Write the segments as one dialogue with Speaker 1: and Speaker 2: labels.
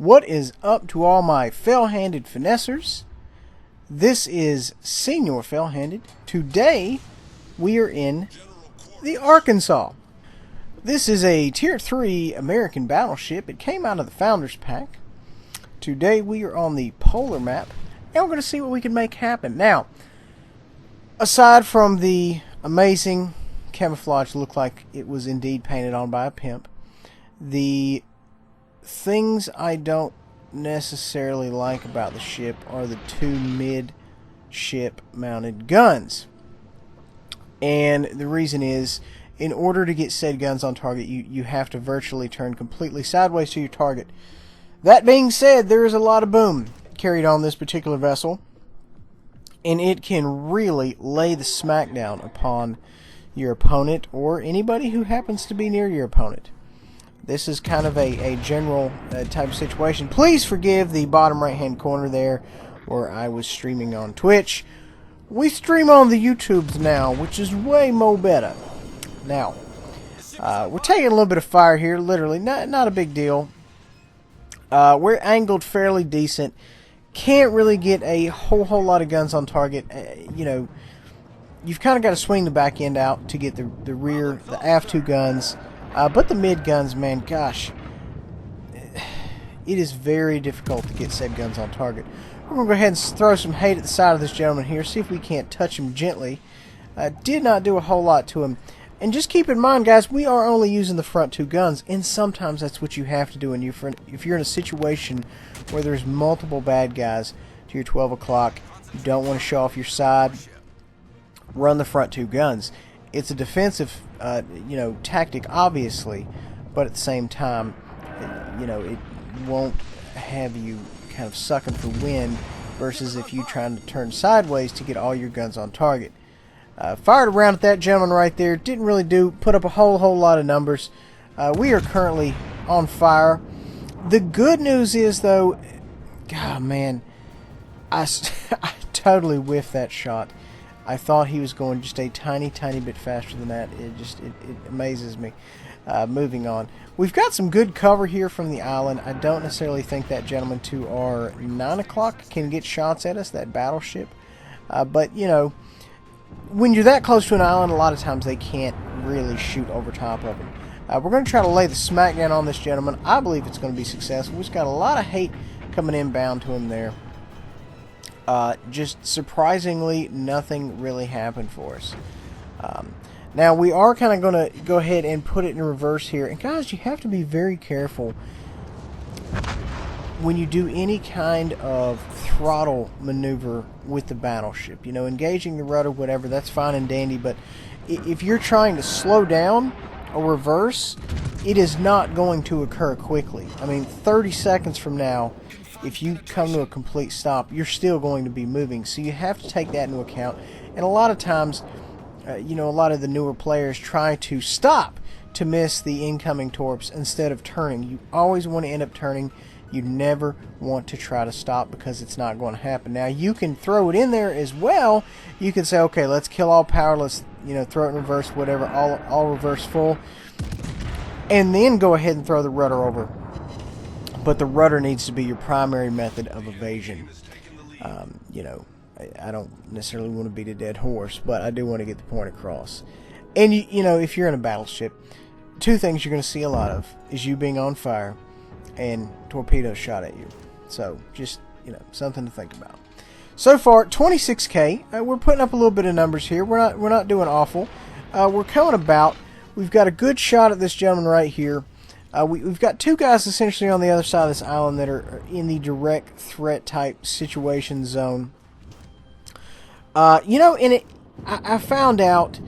Speaker 1: What is up to all my fell-handed finessers? This is Senior Fell-Handed. Today, we are in the Arkansas. This is a Tier 3 American battleship. It came out of the Founders Pack. Today, we are on the polar map, and we're going to see what we can make happen. Now, aside from the amazing camouflage, look like it was indeed painted on by a pimp, the things I don't necessarily like about the ship are the two mid-ship mounted guns. And the reason is, in order to get said guns on target, you have to virtually turn completely sideways to your target. That being said, there is a lot of boom carried on this particular vessel, and it can really lay the smackdown upon your opponent or anybody who happens to be near your opponent. This is kind of a general type of situation. Please forgive the bottom right hand corner there where I was streaming on Twitch. We stream on the YouTubes now, which is way more better. Now, we're taking a little bit of fire here, literally, not a big deal. We're angled fairly decent. Can't really get a whole lot of guns on target. You know, you've kind of got to swing the back end out to get the rear, the aft two guns. But the mid guns, man, gosh, it is very difficult to get said guns on target. We're going to go ahead and throw some hate at the side of this gentleman here, see if we can't touch him gently. Did not do a whole lot to him. And just keep in mind, guys, we are only using the front two guns, and sometimes that's what you have to do. And if you're in a situation where there's multiple bad guys to your 12 o'clock, you don't want to show off your side, run the front two guns. It's a defensive, tactic, obviously, but at the same time, it won't have you kind of sucking for wind versus if you trying to turn sideways to get all your guns on target. Fired around at that gentleman right there. Didn't really put up a whole lot of numbers. We are currently on fire. The good news is, though, God, man, I totally whiffed that shot. I thought he was going just a tiny bit faster than that. It amazes me. Moving on. We've got some good cover here from the island. I don't necessarily think that gentleman to our 9 o'clock can get shots at us, that battleship. But, when you're that close to an island, a lot of times they can't really shoot over top of them. We're going to try to lay the smackdown on this gentleman. I believe it's going to be successful. We've got a lot of hate coming inbound to him there. Just surprisingly, nothing really happened for us. Now, we are kind of going to go ahead and put it in reverse here. And guys, you have to be very careful when you do any kind of throttle maneuver with the battleship. Engaging the rudder, whatever, that's fine and dandy. But if you're trying to slow down or reverse, it is not going to occur quickly. I mean, 30 seconds from now, if you come to a complete stop, you're still going to be moving. So you have to take that into account. And a lot of times, a lot of the newer players try to stop to miss the incoming torps instead of turning. You always want to end up turning. You never want to try to stop because it's not going to happen. Now, you can throw it in there as well. You can say, okay, let's kill all power. Let's, throw it in reverse, whatever, all reverse full. And then go ahead and throw the rudder over. But the rudder needs to be your primary method of evasion. I don't necessarily want to beat a dead horse, but I do want to get the point across. And, if you're in a battleship, two things you're going to see a lot of is you being on fire and torpedoes shot at you. So, just, something to think about. So far, 26K. We're putting up a little bit of numbers here. We're not doing awful. We're coming about. We've got a good shot at this gentleman right here. We've got two guys essentially on the other side of this island that are in the direct threat type situation zone. I found out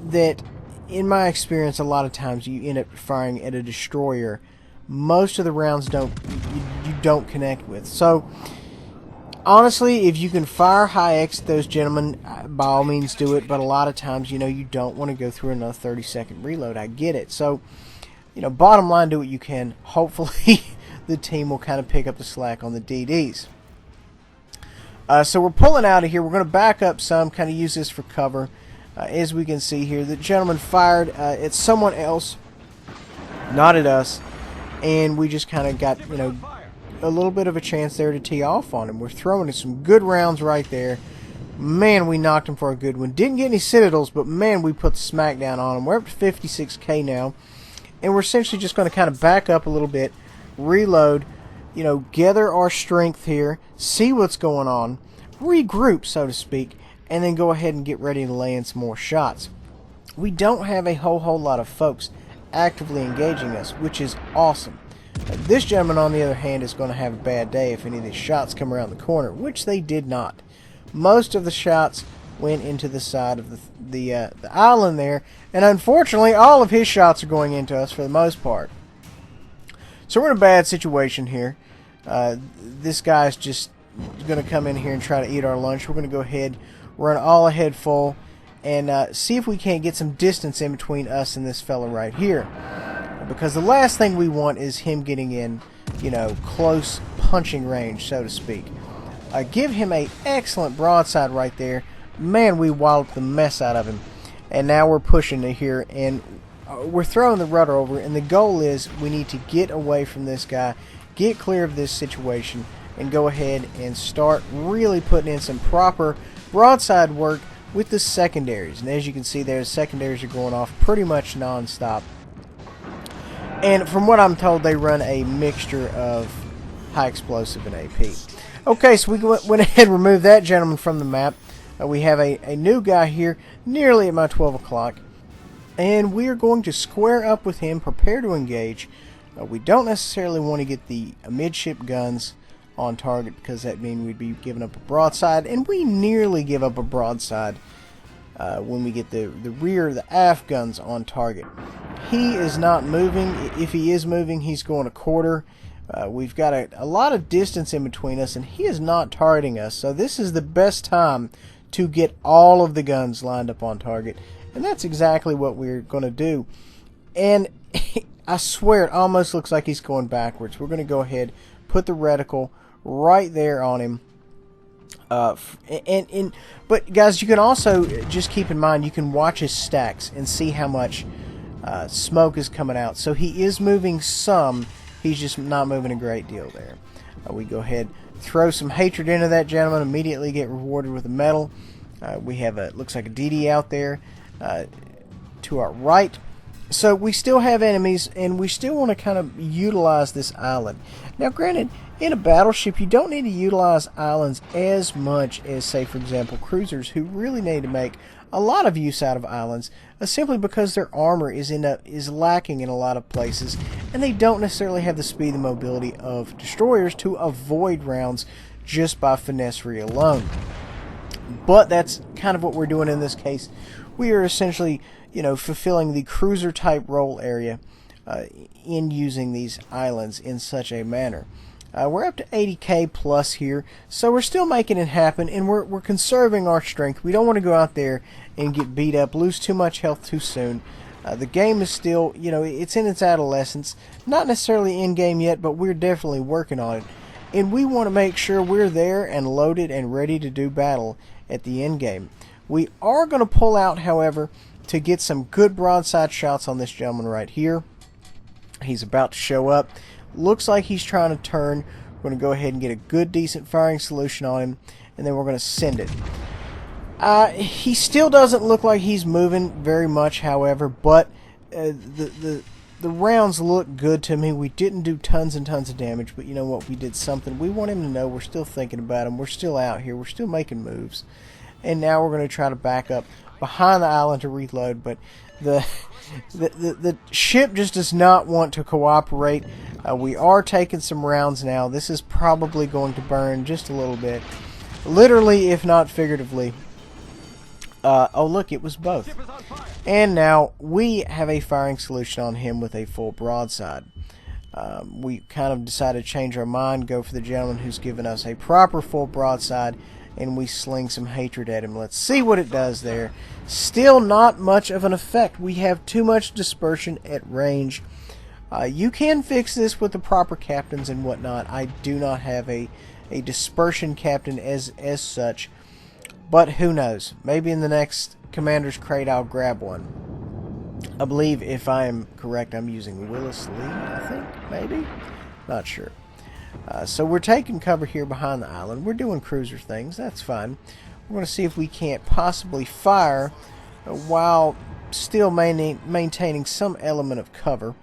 Speaker 1: that in my experience, a lot of times you end up firing at a destroyer. Most of the rounds you don't connect with. So honestly, if you can fire high X at those gentlemen, by all means do it. But a lot of times, you don't want to go through another 30-second reload. I get it. So, bottom line, do what you can. Hopefully, the team will kind of pick up the slack on the DDs. So we're pulling out of here. We're going to back up some, kind of use this for cover. As we can see here, the gentleman fired at someone else, not at us. And we just kind of got, a little bit of a chance there to tee off on him. We're throwing in some good rounds right there. Man, we knocked him for a good one. Didn't get any citadels, but man, we put the smack down on him. We're up to 56k now, and we're essentially just going to kind of back up a little bit, reload, you know, gather our strength here, see what's going on, regroup, so to speak, and then go ahead and get ready to lay in some more shots. We don't have a whole lot of folks actively engaging us, which is awesome. This gentleman, on the other hand, is going to have a bad day if any of these shots come around the corner, which they did not. Most of the shots went into the side of the island there, and unfortunately, all of his shots are going into us for the most part. So we're in a bad situation here. This guy's just going to come in here and try to eat our lunch. We're going to go ahead, run all ahead full, and see if we can't get some distance in between us and this fella right here. Because the last thing we want is him getting in, you know, close punching range, so to speak. Give him an excellent broadside right there. Man, we walloped the mess out of him. And now we're pushing to here, and we're throwing the rudder over, and the goal is we need to get away from this guy, get clear of this situation, and go ahead and start really putting in some proper broadside work with the secondaries. And as you can see there, the secondaries are going off pretty much non-stop. And from what I'm told, they run a mixture of high explosive and AP. Okay, so we went ahead and removed that gentleman from the map. We have a new guy here, nearly at my 12 o'clock. And we are going to square up with him, prepare to engage. We don't necessarily want to get the midship guns on target, because that means we'd be giving up a broadside. And we nearly give up a broadside when we get the rear, the aft guns on target. He is not moving. If he is moving, he's going a quarter. We've got a lot of distance in between us, and he is not targeting us. So this is the best time to get all of the guns lined up on target. And that's exactly what we're going to do. And I swear it almost looks like he's going backwards. We're going to go ahead, put the reticle right there on him. But guys, you can also just keep in mind, you can watch his stacks and see how much smoke is coming out. So he is moving some. He's just not moving a great deal there. We go ahead, throw some hatred into that gentleman, immediately get rewarded with a medal. We have looks like a DD out there to our right. So we still have enemies, and we still want to kind of utilize this island. Now granted, in a battleship, you don't need to utilize islands as much as, say, for example, cruisers, who really need to make a lot of use out of islands, simply because their armor is lacking in a lot of places, and they don't necessarily have the speed and mobility of destroyers to avoid rounds just by finessery alone. But that's kind of what we're doing in this case. We are essentially, you know, fulfilling the cruiser type role area in using these islands in such a manner. We're up to 80k plus here, so we're still making it happen, and we're conserving our strength. We don't want to go out there and get beat up, lose too much health too soon. The game is still, you know, it's in its adolescence. Not necessarily in game yet, but we're definitely working on it. And we want to make sure we're there and loaded and ready to do battle at the end game. We are going to pull out, however, to get some good broadside shots on this gentleman right here. He's about to show up. Looks like he's trying to turn. We're going to go ahead and get a good, decent firing solution on him, and then we're going to send it. He still doesn't look like he's moving very much, however, but the rounds look good to me. We didn't do tons and tons of damage, but you know what? We did something. We want him to know we're still thinking about him. We're still out here. We're still making moves. And now we're going to try to back up behind the island to reload, but the ship just does not want to cooperate. We are taking some rounds now. This is probably going to burn just a little bit, literally if not figuratively. Oh look, it was both. And now we have a firing solution on him with a full broadside. We kind of decided to change our mind, go for the gentleman who's given us a proper full broadside, and we sling some hatred at him. Let's see what it does there. Still not much of an effect. We have too much dispersion at range. You can fix this with the proper captains and whatnot. I do not have a dispersion captain as such, but who knows? Maybe in the next Commander's Crate I'll grab one. I believe, if I am correct, I'm using Willis Lee, I think, maybe? Not sure. So we're taking cover here behind the island. We're doing cruiser things. That's fine. We're going to see if we can't possibly fire while still maintaining some element of cover.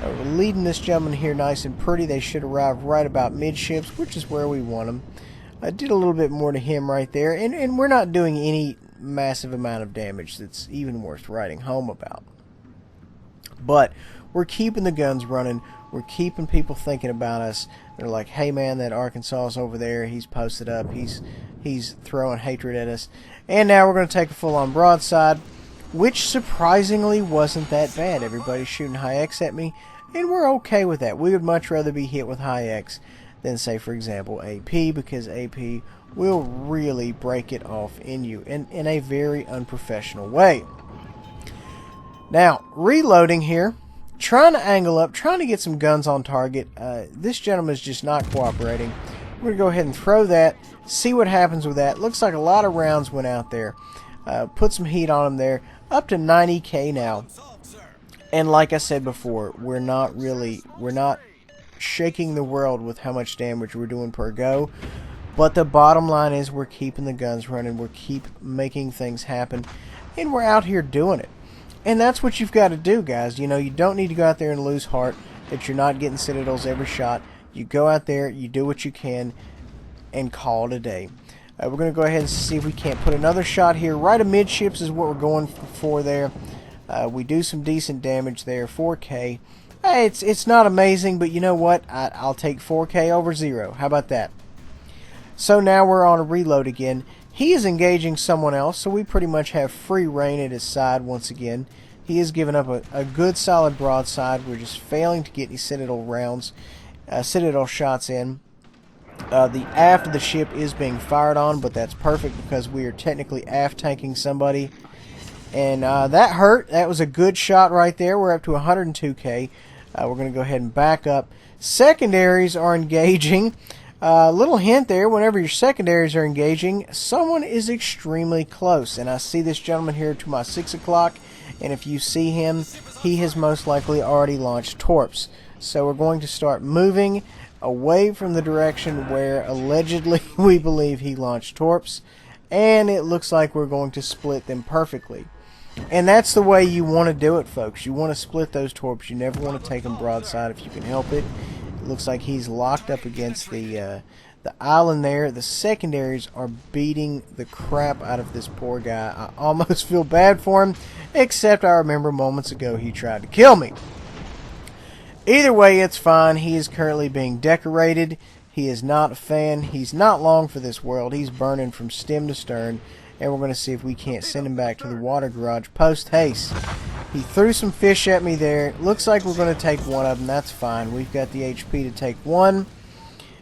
Speaker 1: We're leading this gentleman here nice and pretty. They should arrive right about midships, which is where we want them. I did a little bit more to him right there, and we're not doing any massive amount of damage that's even worth writing home about. But we're keeping the guns running. We're keeping people thinking about us. They're like, hey man, that Arkansas is over there. He's posted up. He's throwing hatred at us. And now we're going to take a full-on broadside, which surprisingly wasn't that bad. Everybody's shooting high X at me, and we're okay with that. We would much rather be hit with high X than, say, for example, AP, because AP will really break it off in you in a very unprofessional way. Now, reloading here, trying to angle up, trying to get some guns on target. This gentleman is just not cooperating. We're going to go ahead and throw that, see what happens with that. Looks like a lot of rounds went out there. Put some heat on him there. Up to 90k now. And like I said before, we're not shaking the world with how much damage we're doing per go. But the bottom line is we're keeping the guns running. We keep making things happen. And we're out here doing it. And that's what you've got to do, guys. You know, you don't need to go out there and lose heart that you're not getting citadels every shot. You go out there, you do what you can, and call it a day. We're going to go ahead and see if we can't put another shot here. Right amidships is what we're going for there. We do some decent damage there. 4K. It's not amazing, but you know what? I'll take 4K over 0. How about that? So now we're on a reload again. He is engaging someone else, so we pretty much have free reign at his side once again. He has given up a good solid broadside. We're just failing to get any citadel rounds, citadel shots in. The aft of the ship is being fired on, but that's perfect because we are technically aft tanking somebody. And that hurt. That was a good shot right there. We're up to 102k. We're going to go ahead and back up. Secondaries are engaging. Little hint there, whenever your secondaries are engaging, someone is extremely close. And I see this gentleman here to my 6 o'clock. And if you see him, he has most likely already launched torps. So we're going to start moving away from the direction where allegedly we believe he launched torps, and it looks like we're going to split them perfectly. And that's the way you want to do it, folks. You want to split those torps. You never want to take them broadside if you can help it. It looks like he's locked up against the island there. The secondaries are beating the crap out of this poor guy. I almost feel bad for him, except I remember moments ago he tried to kill me. Either way, it's fine. He is currently being decorated. He is not a fan. He's not long for this world. He's burning from stem to stern. And we're going to see if we can't send him back to the water garage post-haste. He threw some fish at me there. Looks like we're going to take one of them. That's fine. We've got the HP to take one.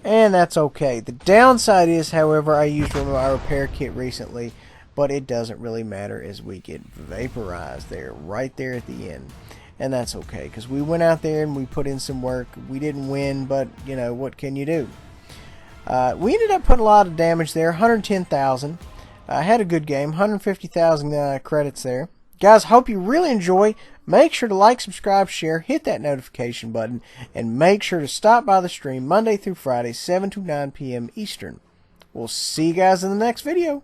Speaker 1: And that's okay. The downside is, however, I used my repair kit recently. But it doesn't really matter as we get vaporized there. Right there at the end. And that's okay, because we went out there and we put in some work. We didn't win, but, you know, what can you do? We ended up putting a lot of damage there, 110,000. I had a good game, 150,000 credits there. Guys, hope you really enjoy. Make sure to like, subscribe, share, hit that notification button, and make sure to stop by the stream Monday through Friday, 7 to 9 p.m. Eastern. We'll see you guys in the next video.